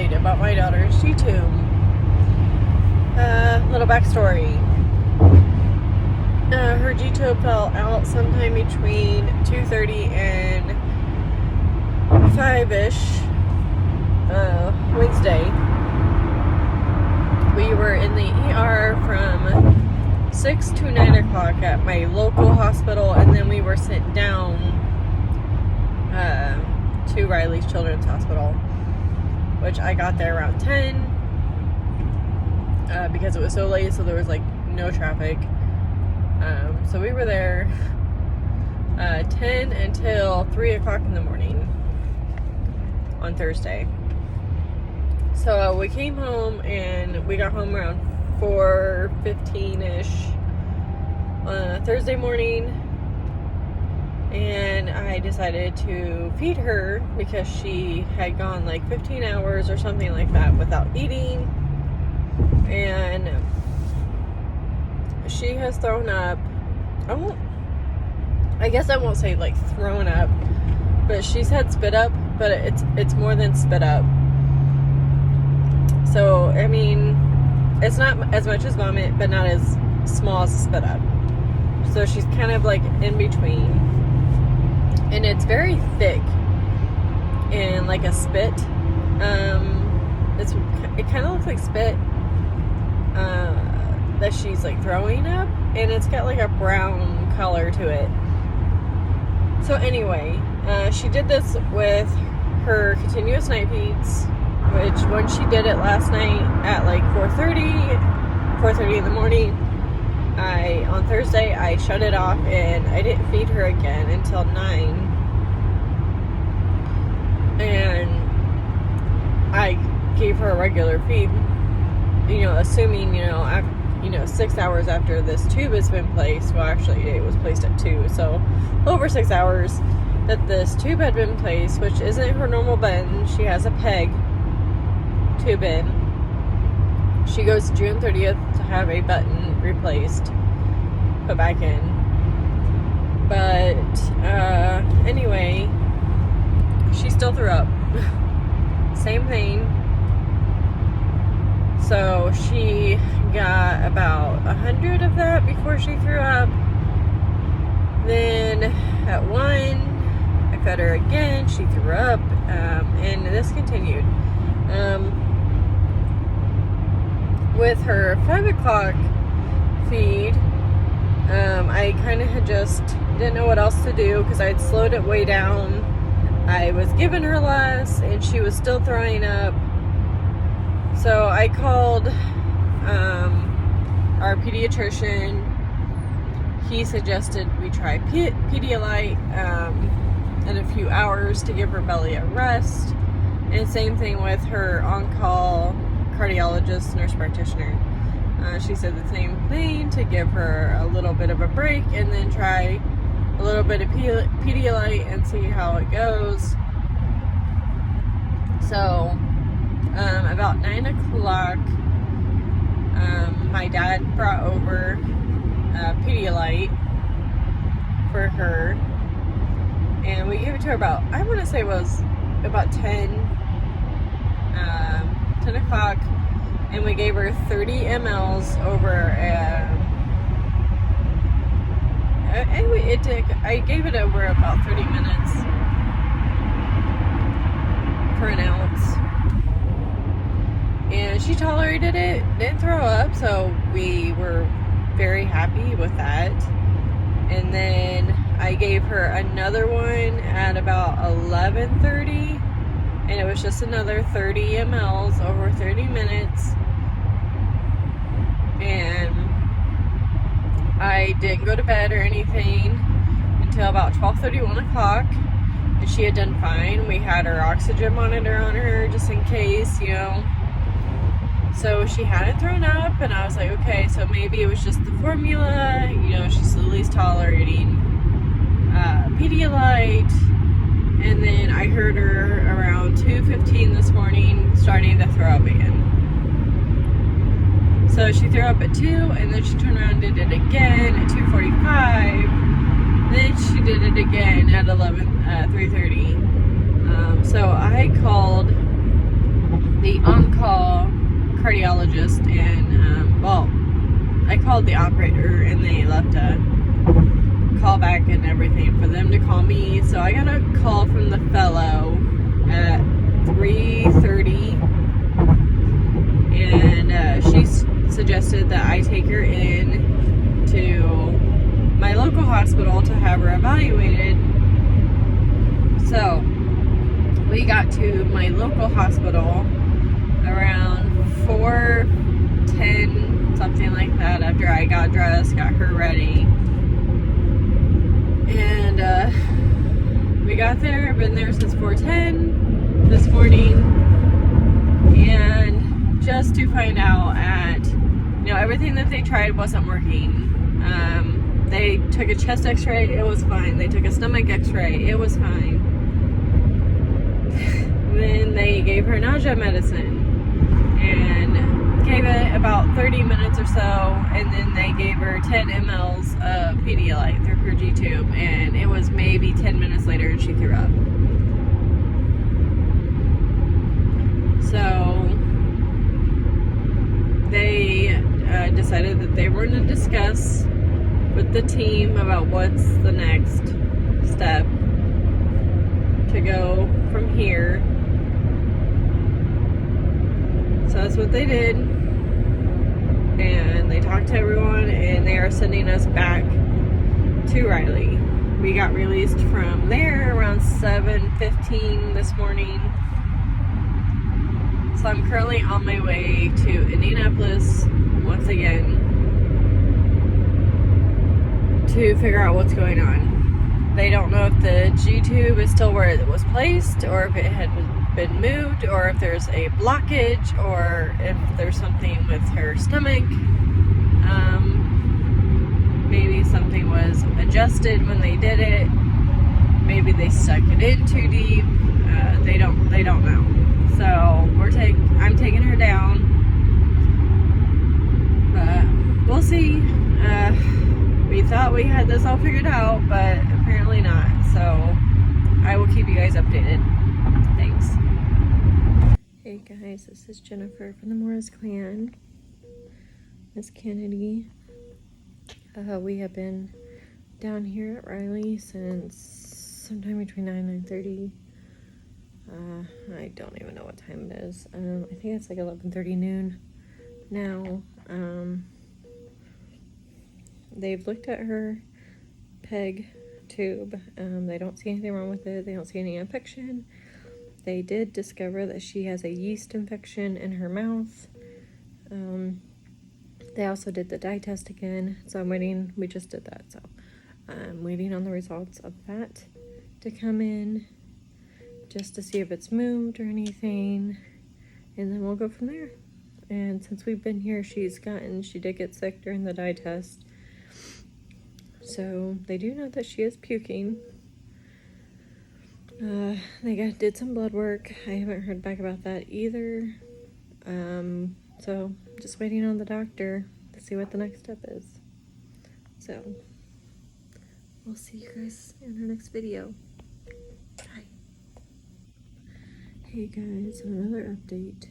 update about my daughter's G-tube. Little backstory. Her G-tube fell out sometime between 2:30 and 5-ish Wednesday. We were in the ER from 6 to 9 o'clock at my local hospital, and then we were sent down to Riley's Children's Hospital, which I got there around 10 because it was so late, so there was like no traffic. So we were there 10 until 3 o'clock in the morning on Thursday. So we came home, and we got home around 4:15-ish Thursday morning, and I decided to feed her because she had gone like 15 hours or something like that without eating, and she has thrown up. I guess I won't say like thrown up, but she's had spit up, but it's more than spit up. So, I mean, it's not as much as vomit, but not as small as spit up. So she's kind of like in between. And it's very thick and like a spit. It kind of looks like spit that she's like throwing up. And it's got like a brown color to it. So anyway, she did this with her continuous night feeds, which when she did it last night at like 4:30 in the morning, on Thursday, I shut it off, and I didn't feed her again until 9. And I gave her a regular feed, assuming, 6 hours after this tube has been placed. Well, actually, it was placed at 2, so over 6 hours that this tube had been placed, which isn't her normal button. She has a peg tube in. She goes June 30th to have a button replaced, put back in. But anyway, she still threw up. Same thing. So she got about 100 of that before she threw up. Then at 1, I fed her again. She threw up, and this continued. With her 5 o'clock feed, I kind of had just didn't know what else to do because I had slowed it way down. I was giving her less, and she was still throwing up. So I called our pediatrician. He suggested we try Pedialyte in a few hours to give her belly a rest. And same thing with her on-call cardiologist, nurse practitioner. She said the same thing, to give her a little bit of a break and then try a little bit of Pedialyte and see how it goes. So about 9 o'clock, my dad brought over Pedialyte for her, and we gave it to her about, I want to say it was about 10 o'clock, and we gave her 30 mLs over I gave it over about 30 minutes for an ounce, and she tolerated it, didn't throw up, so we were very happy with that. And then I gave her another one at about 11:30, and it was just another 30 mLs over 30 minutes. And I didn't go to bed or anything until about 12:30, 1 o'clock, and she had done fine. We had her oxygen monitor on her just in case, So she hadn't thrown up, and I was like, okay, so maybe it was just the formula, she's at least tolerating Pedialyte. And then I heard her around 2:15 this morning starting to throw up again. So she threw up at 2, and then she turned around and did it again at 2:45. Then she did it again at 3:30. So I called the a on-call cardiologist, and well, I called the operator and they left a call back and everything for them to call me. So I got a call from the fellow at 3:30, and she suggested that I take her in to my local hospital to have her evaluated. So we got to my local hospital around 4:10, something like that, after I got dressed, got her ready. And we got there. I've been there since 4:10 this morning, and just to find out everything that they tried wasn't working. They took a chest x-ray, it was fine. They took a stomach x-ray, it was fine. Then they gave her nausea medicine and gave it about 30 minutes or so, and then they gave her 10 mLs of Pedialyte through her G-tube, and it was maybe 10 minutes later and she threw up. So they decided that they were going to discuss with the team about what's the next step to go from here. So that's what they did, and they talked to everyone, and they are sending us back to Riley. We got released from there around 7:15 this morning. So I'm currently on my way to Indianapolis once again to figure out what's going on. They don't know if the G-tube is still where it was placed, or if it had been moved, or if there's a blockage, or if there's something with her stomach. Maybe something was adjusted when they did it. Maybe they stuck it in too deep. They don't know. So I'm taking her down, but we'll see. We thought we had this all figured out, but apparently not. So I will keep you guys updated. Thanks. Hey guys, this is Jennifer from the Morris Clan. Miss Kennedy. We have been down here at Riley since sometime between 9 and 9:30. I don't even know what time it is. I think it's like 11:30 noon now. They've looked at her PEG tube. They don't see anything wrong with it. They don't see any infection. They did discover that she has a yeast infection in her mouth. They also did the dye test again, so I'm waiting. We just did that, so I'm waiting on the results of that to come in, just to see if it's moved or anything, and then we'll go from there. And since we've been here, she did get sick during the dye test, so they do know that she is puking. They did some blood work. I haven't heard back about that either. So just waiting on the doctor to see what the next step is. So we'll see you guys in our next video. Bye. Hey guys, another update.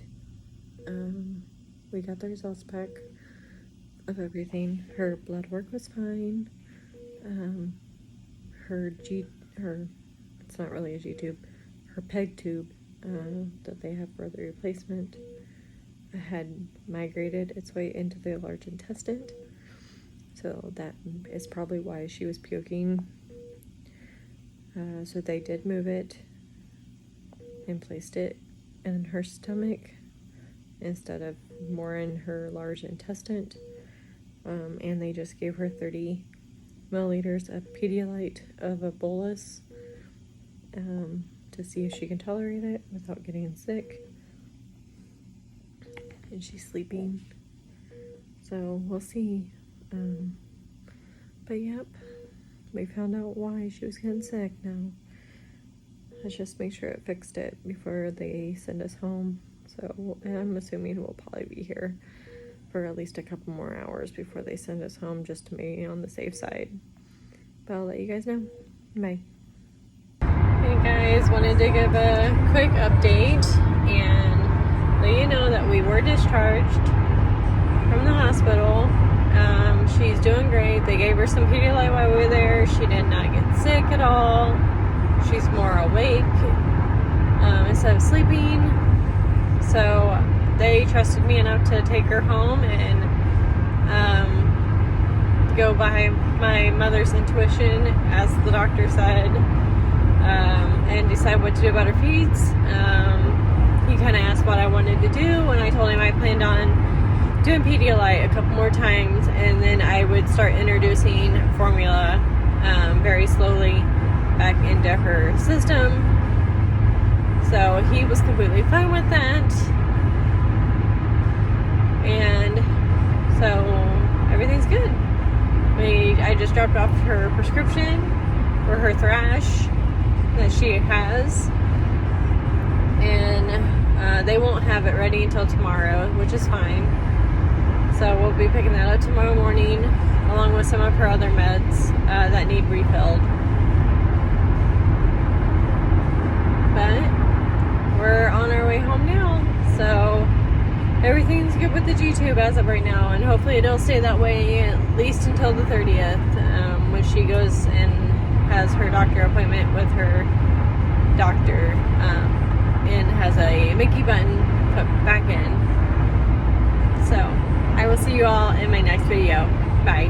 We got the results back of everything. Her blood work was fine. It's not really a G-tube, her PEG tube that they have for the replacement had migrated its way into the large intestine, so that is probably why she was puking. So they did move it and placed it in her stomach instead of more in her large intestine, and they just gave her 30 milliliters of Pedialyte of a bolus to see if she can tolerate it without getting sick. And she's sleeping, so we'll see. But yep, we found out why she was getting sick. Now let's just make sure it fixed it before they send us home. So I'm assuming we'll probably be here for at least a couple more hours before they send us home, just to be on the safe side. But I'll let you guys know. Bye. Hey guys, wanted to give a quick update and let were discharged from the hospital. She's doing great. They gave her some Pedialyte while we were there. She did not get sick at all. She's more awake instead of sleeping. So they trusted me enough to take her home and go by my mother's intuition, as the doctor said, and decide what to do about her feeds. He kind of asked what I wanted to do, and I told him I planned on doing Pedialyte a couple more times, and then I would start introducing formula very slowly back into her system. So he was completely fine with that, and so everything's good. I just dropped off her prescription for her thrash that she has, and they won't have it ready until tomorrow, which is fine. So we'll be picking that up tomorrow morning, along with some of her other meds that need refilled. But we're on our way home now, so everything's good with the G-tube as of right now, and hopefully it'll stay that way at least until the 30th, when she goes and has her doctor appointment with her doctor, and has a Mickey button put back in. So I will see you all in my next video. Bye.